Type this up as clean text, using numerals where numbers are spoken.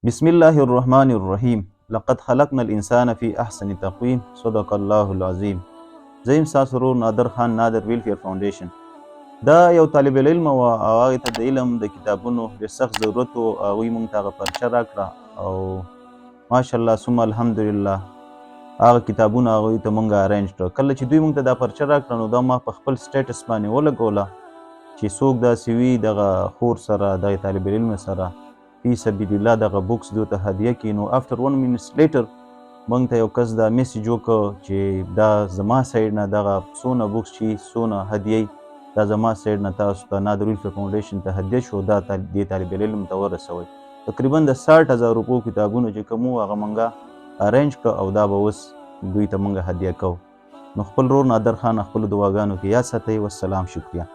بسم الله الرحمن الرحیم. لقد خلقنا الانسان فی احسن تقویم. صدق الله العظیم. زه ستاسو ورور نادر خان، نادر ویلفیر فاونډیشن. دا یو طالب العلم و او هغې ته د علم د کتابونو ډېر سخت ضرورت و. هغوی موږ ته هغه پرچه راکړه او ماشاءالله ثم الحمدلله هغه کتابونه هغوی ته موږ ارینج کړه. کله چې دوی موږ ته دا پرچه راکړه نو دا ما په خپل سټیټس باندې ولګوله چې څوک داسې وي دغه خور سره دغه طالب العلم سره فی سبیل الله دغه بوکس دوی ته هدیه کړي. نو افټر 1 minutes لیټر موږ ته یو کس دا میسیج وکړ چې دا زما سایډ نه دغه څونه بوکس چې څونه هدیه دا زما سایډ نه تاسو ته نادر ویلفیر فاونډیشن ته هدیه شو، دا دې طالب العلم ته ورسوئ. تقریبا د 60,000 روپو کتابونه چې کوم وو هغه موږ ارینج کړه او دا به اوس دوی ته موږ هدیه کوو. نو خپل ورور نادر خان خپلو دعاګانو کې یاد ساتئ. والسلام، شکریه.